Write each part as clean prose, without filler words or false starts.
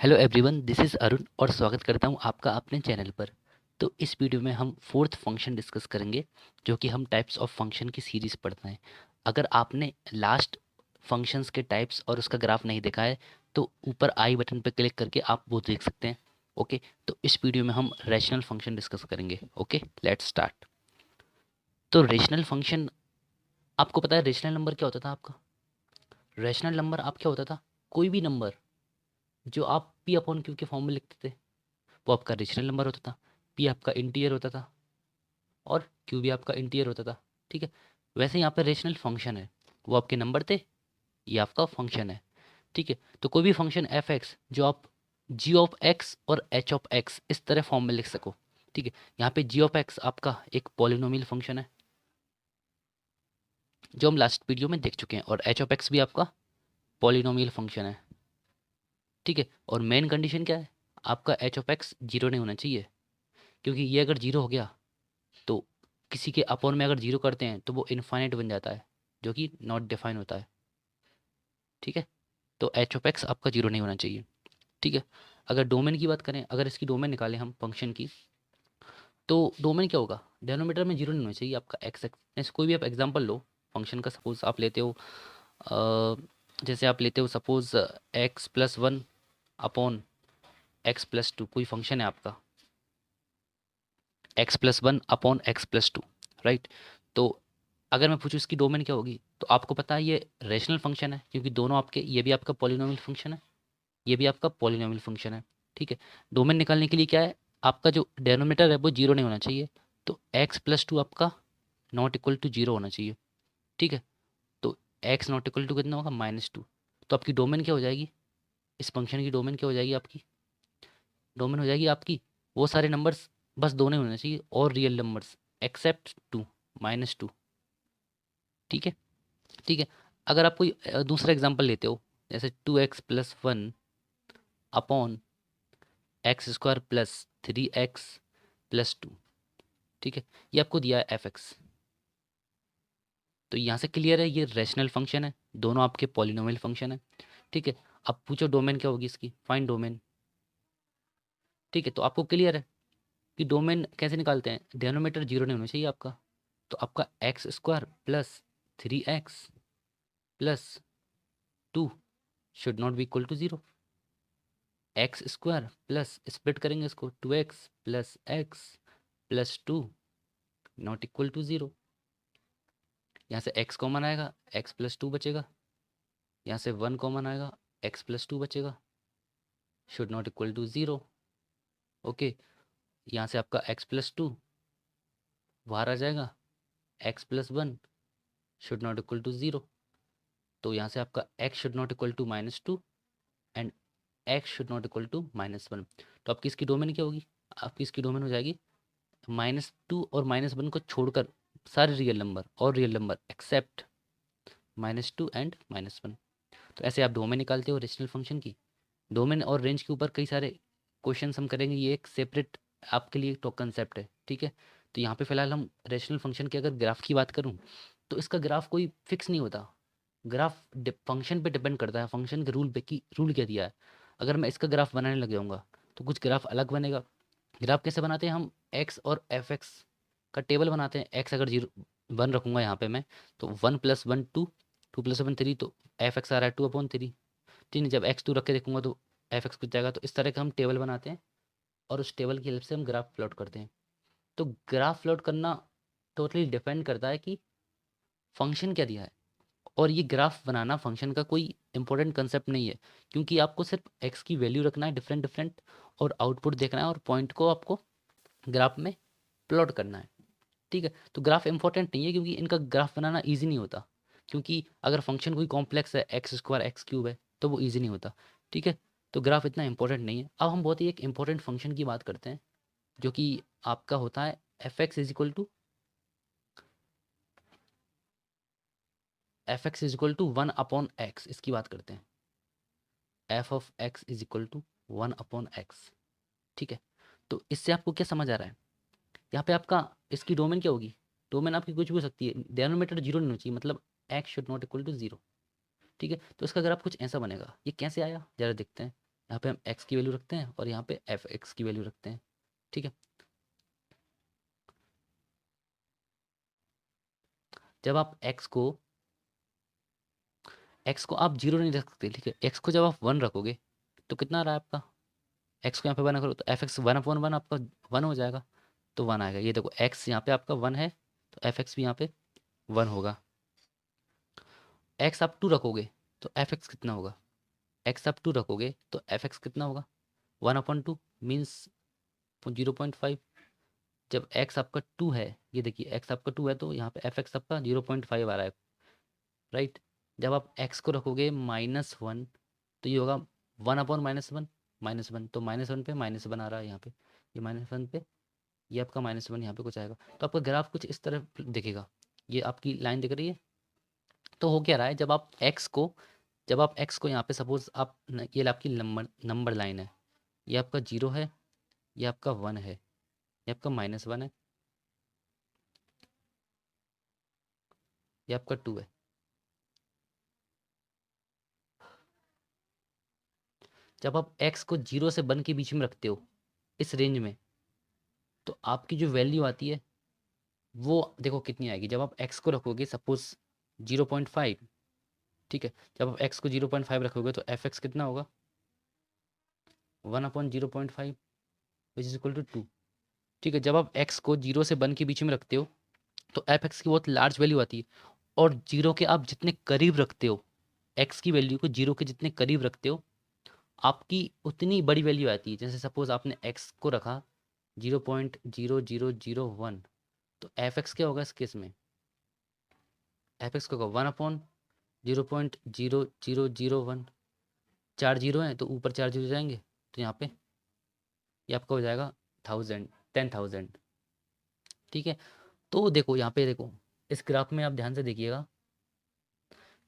Hello everyone, this is Arun और स्वागत करता हूं आपका अपने चैनल पर। तो इस वीडियो में हम फोर्थ फंक्शन डिस्कस करेंगे, जो कि हम टाइप्स ऑफ फंक्शन की सीरीज़ पढ़ते हैं। अगर आपने लास्ट फंक्शंस के टाइप्स और उसका ग्राफ नहीं देखा है तो ऊपर आई बटन पर क्लिक करके आप वो देख सकते हैं। ओके, तो इस वीडियो में हम रैशनल फंक्शन डिस्कस करेंगे। Okay, let's start. तो रेशनल फंक्शन, आपको पता है रेशनल नंबर क्या होता था आपका? रैशनल नंबर आप क्या होता था? कोई भी नंबर जो आप पी अपॉन क्यू के फॉर्म में लिखते थे वो आपका रेशनल नंबर होता था। पी आपका इंटीजर होता था और क्यू भी आपका इंटीजर होता था। ठीक है, वैसे यहाँ पे रेशनल फंक्शन है, वो आपके नंबर थे, ये आपका फंक्शन है। ठीक है, तो कोई भी फंक्शन एफ एक्स जो आप जी ऑफ एक्स और एच ऑफ एक्स इस तरह फॉर्म में लिख सको। ठीक है, यहाँ पे जी ऑफ एक्स आपका एक पॉलिनोमियल फंक्शन है जो हम लास्ट वीडियो में देख चुके हैं, और एच ऑफ एक्स भी आपका पॉलिनोमियल फंक्शन है। ठीक है, और मेन कंडीशन क्या है? आपका एच ऑफ एक्स जीरो नहीं होना चाहिए, क्योंकि ये अगर जीरो हो गया तो किसी के अपॉन में अगर जीरो करते हैं तो वो इनफाइनाइट बन जाता है, जो कि नॉट डिफाइन होता है। ठीक है, तो एच ऑफ एक्स आपका जीरो नहीं होना चाहिए। ठीक है, अगर डोमेन की बात करें, अगर इसकी डोमेन निकालें हम फंक्शन की, तो डोमेन क्या होगा? डेनोमीटर में जीरो नहीं होना चाहिए आपका एक्स एक्स। कोई भी आप एग्जांपल लो फंक्शन का, सपोज आप लेते हो जैसे आप लेते हो suppose x plus one upon x plus to, कोई फंक्शन है आपका x plus one upon x plus to, right? तो अगर मैं पूछूँ इसकी डोमेन क्या होगी, तो आपको पता है ये रेशनल फंक्शन है, क्योंकि दोनों आपके, ये भी आपका पॉलिनोमियल फंक्शन है, ये भी आपका पॉलिनोमियल फंक्शन है। ठीक है, डोमेन निकालने के लिए क्या है, आपका जो डेनोमीटर है वो जीरो नहीं होना चाहिए, तो एक्स प्लस टू आपका नॉट इक्वल टू जीरो होना चाहिए। ठीक है, तो एक्स नॉट इक्वल टू कितना होगा? Minus two. तो आपकी डोमेन क्या हो जाएगी? इस फंक्शन की डोमेन क्या हो जाएगी आपकी? डोमेन हो जाएगी आपकी वो सारे नंबर्स, बस दोनों ही होने चाहिए, और real numbers except two, minus two. ठीक है, ठीक है। अगर आप कोई दूसरा एग्जांपल लेते हो, जैसे two x plus one upon x square plus three x plus two. ठीक है, ये आपको दिया है एफ एक्स। तो यहाँ से क्लियर है ये रैशनल फंक्शन है, दोनों आपके पॉलिनोमियल फंक्शन है। ठीक है, अब पूछो डोमेन क्या होगी इसकी, फाइंड डोमेन। ठीक है, तो आपको क्लियर है कि डोमेन कैसे निकालते हैं, डिनोमिनेटर जीरो नहीं होना चाहिए आपका। तो आपका x square plus three x plus two should not be equal to zero. X square plus split करेंगे इसको, two x plus two not equal to zero. यहाँ से एक्स कॉमन आएगा, एक्स प्लस टू बचेगा। यहाँ से वन कॉमन आएगा, x plus two बचेगा, should not equal to zero. Okay, यहाँ से आपका एक्स प्लस टू बाहर आ जाएगा, x plus one should not equal to zero. तो यहाँ से आपका x should not equal to minus two and x should not equal to minus one. तो आपकी इसकी डोमेन क्या होगी? आपकी इसकी डोमेन हो जाएगी माइनस टू और माइनस वन को छोड़कर सारे रियल नंबर और real number except minus two and minus one. तो ऐसे आप डोमेन निकालते हो रेशनल फंक्शन की। डोमेन और रेंज के ऊपर कई सारे क्वेश्चन हम करेंगे, ये एक सेपरेट आपके लिए तो कंसेप्ट है। ठीक है, तो यहाँ पे फिलहाल हम रेशनल फंक्शन के अगर ग्राफ की बात करूँ, तो इसका ग्राफ कोई फिक्स नहीं होता। ग्राफ फंक्शन पे डिपेंड करता है, फंक्शन के रूल पे कि रूल क्या दिया है। अगर मैं इसका ग्राफ बनाने लग जाऊँगा तो कुछ ग्राफ अलग बनेगा। ग्राफ कैसे बनाते हैं हम? एक्स और एफ एक्स का टेबल बनाते हैं। एक्स अगर जीरो वन रखूँगा यहाँ पे मैं, तो one plus one two, two plus one three, तो एफ एक्स आ रहा है टू अपॉन थ्री। ठीक है, जब एक्स टू रख के देखूंगा तो एफ एक्स कुछ जाएगा। तो इस तरह का हम टेबल बनाते हैं और उस टेबल की हेल्प से हम ग्राफ प्लॉट करते हैं। तो ग्राफ प्लॉट करना टोटली डिपेंड करता है कि फंक्शन क्या दिया है। और ये ग्राफ बनाना फंक्शन का कोई इंपॉर्टेंट कंसेप्ट नहीं है, क्योंकि आपको सिर्फ एक्स की वैल्यू रखना है डिफरेंट डिफरेंट, और आउटपुट देखना है और पॉइंट को आपको ग्राफ में प्लॉट करना है। ठीक है, तो ग्राफ इंपॉर्टेंट नहीं है, क्योंकि इनका ग्राफ बनाना ईजी नहीं होता। क्योंकि अगर फंक्शन कोई कॉम्प्लेक्स है, एक्स स्क्वायर एक्स क्यूब है, तो वो ईजी नहीं होता। ठीक है, तो ग्राफ इतना इंपॉर्टेंट नहीं है। अब हम बहुत ही एक इंपॉर्टेंट फंक्शन की बात करते हैं, जो कि आपका होता है f x is equal to one upon x. इसकी बात करते हैं, f of x is equal to one upon x. ठीक है, तो इससे आपको क्या समझ आ रहा है? यहाँ पे आपका इसकी डोमेन क्या होगी? डोमेन आपकी कुछ भी हो सकती है, डिनोमिनेटर जीरो नहीं होना चाहिए, मतलब x should not equal to zero. ठीक है, तो इसका अगर आप कुछ ऐसा बनेगा, ये कैसे आया जरा देखते हैं। यहाँ पे हम x की वैल्यू रखते हैं और यहाँ पे fx की वैल्यू रखते हैं, ठीक है। जब आप x को आप 0 नहीं रख सकते, ठीक है। x को जब आप 1 रखोगे तो कितना आ रहा है आपका, x को यहाँ पे 1 करो तो fx 1/1 आपका 1 हो जाएगा, तो 1 आएगा। ये देखो x यहाँ पे आपका 1 है तो fx भी यहाँ पे 1 होगा। x आप 2 रखोगे तो fx कितना होगा, x आप 2 रखोगे तो fx कितना होगा, 1/2 मीन्स 0.5। जब x आपका 2 है, ये देखिए x आपका 2 है तो यहाँ पे fx आपका 0.5 आ रहा है, राइट। जब आप x को रखोगे -1 तो ये होगा 1/-1 -1 तो -1 पे -1 आ रहा है यहाँ पे, ये -1 पे ये आपका -1 यहाँ पे कुछ आएगा। तो आपका ग्राफ कुछ इस तरह दिखेगा, ये आपकी लाइन दिख रही है। तो हो क्या रहा है, जब आप x को यहाँ पे सपोज आप ये आपकी नंबर लाइन है, ये आपका 0 है, ये आपका 1 है, ये आपका -1 है, ये आपका 2 है। जब आप x को 0 से 1 के बीच में रखते हो इस रेंज में, तो आपकी जो वैल्यू आती है वो देखो कितनी आएगी। जब आप x को रखोगे सपोज 0.5, ठीक है। जब आप x को 0.5 रखोगे तो fx कितना होगा, 1/0.5 विच इज इक्वल टू 2, ठीक है। जब आप x को 0 से 1 के बीच में रखते हो तो fx की बहुत लार्ज वैल्यू आती है, और 0 के आप जितने करीब रखते हो, x की वैल्यू को 0 के जितने करीब रखते हो आपकी उतनी बड़ी वैल्यू आती है। जैसे सपोज आपने x को रखा 0.0001 तो fx क्या होगा इस केस में, fx क्या होगा 1/0.0001। 4 जीरो हैं तो ऊपर 4 जीरो जाएंगे, तो यहाँ पे ये आपका हो जाएगा 10,000, ठीक है। तो देखो यहाँ पे देखो इस ग्राफ में आप ध्यान से देखिएगा,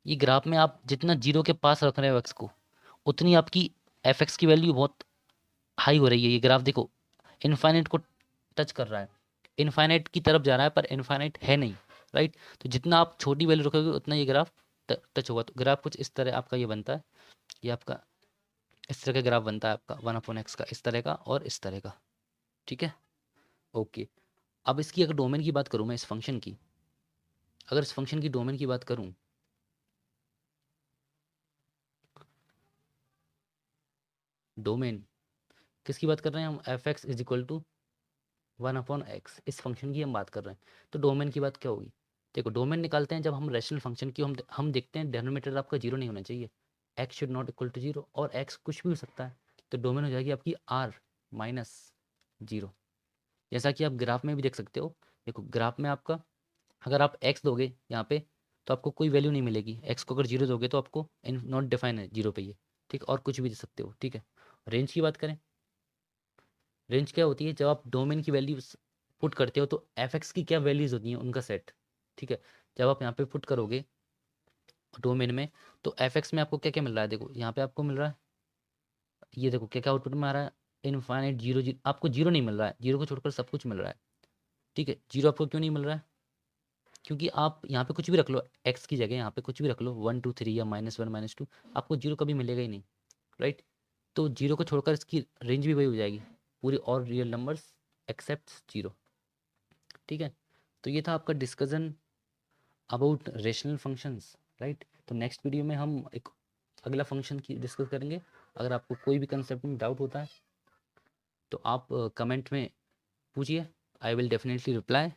ये ग्राफ में आप जितना 0 के पास रख रहे हो x को उतनी आपकी fx की वैल्यू बहुत हाई हो रही है। ये ग्राफ देखो इनफाइनाइट को टच कर रहा है, इनफाइनाइट की तरफ जा रहा है पर इनफाइनाइट है नहीं, राइट। तो जितना आप छोटी वैल्यू रखोगे उतना ये ग्राफ टच होगा। तो ग्राफ कुछ इस तरह आपका ये बनता है, ये आपका इस तरह का ग्राफ बनता है आपका 1/x का, इस तरह का और इस तरह का, ठीक है। ओके, अब इसकी अगर डोमेन की बात करूँ मैं, इस फंक्शन की अगर इस फंक्शन की डोमेन की बात करूँ, डोमेन किसकी बात कर रहे हैं हम, fx is equal to 1/x, इस फंक्शन की हम बात कर रहे हैं। तो डोमेन की बात क्या होगी, देखो डोमेन निकालते हैं जब हम रैशनल फंक्शन की हम देखते हैं डिनोमिनेटर आपका 0 नहीं होना चाहिए, x should not equal to 0, और x कुछ भी हो सकता है। तो डोमेन हो जाएगी आपकी r-0, जैसा कि आप ग्राफ में भी देख सकते हो। देखो ग्राफ में आपका अगर आप x दोगे यहाँ पे तो आपको कोई वैल्यू नहीं मिलेगी, x को अगर 0 दोगे तो आपको इन नॉट डिफाइन है 0 पे ये, ठीक। और कुछ भी दे सकते हो, ठीक है। रेंज की बात करें, रेंज क्या होती है, जब आप डोमेन की वैल्यू पुट करते हो तो fx की क्या वैल्यूज होती हैं उनका सेट, ठीक है। जब आप यहाँ पे पुट करोगे डोमेन में तो fx में आपको क्या क्या मिल रहा है, देखो यहाँ पे आपको मिल रहा है, ये देखो क्या क्या आउटपुट में आ रहा है, इनफाइनाइट 0 0, आपको 0 नहीं मिल रहा है, 0 को छोड़कर सब कुछ मिल रहा है, ठीक है। 0 आपको क्यों नहीं मिल रहा है, क्योंकि आप यहाँ पे कुछ भी रख लो, x की जगह यहाँ पे कुछ भी रख लो 1 2 3 या -1 -2, आपको 0 कभी मिलेगा ही नहीं, राइट। तो 0 को छोड़कर इसकी रेंज भी वही हो जाएगी, पूरी और रियल नंबर्स एक्सेप्ट 0, ठीक है। तो ये था आपका discussion about rational functions, right. तो नेक्स्ट वीडियो में हम एक अगला फंक्शन की डिस्कस करेंगे। अगर आपको कोई भी कंसेप्ट में डाउट होता है तो आप कमेंट में पूछिए, आई विल डेफिनेटली रिप्लाई।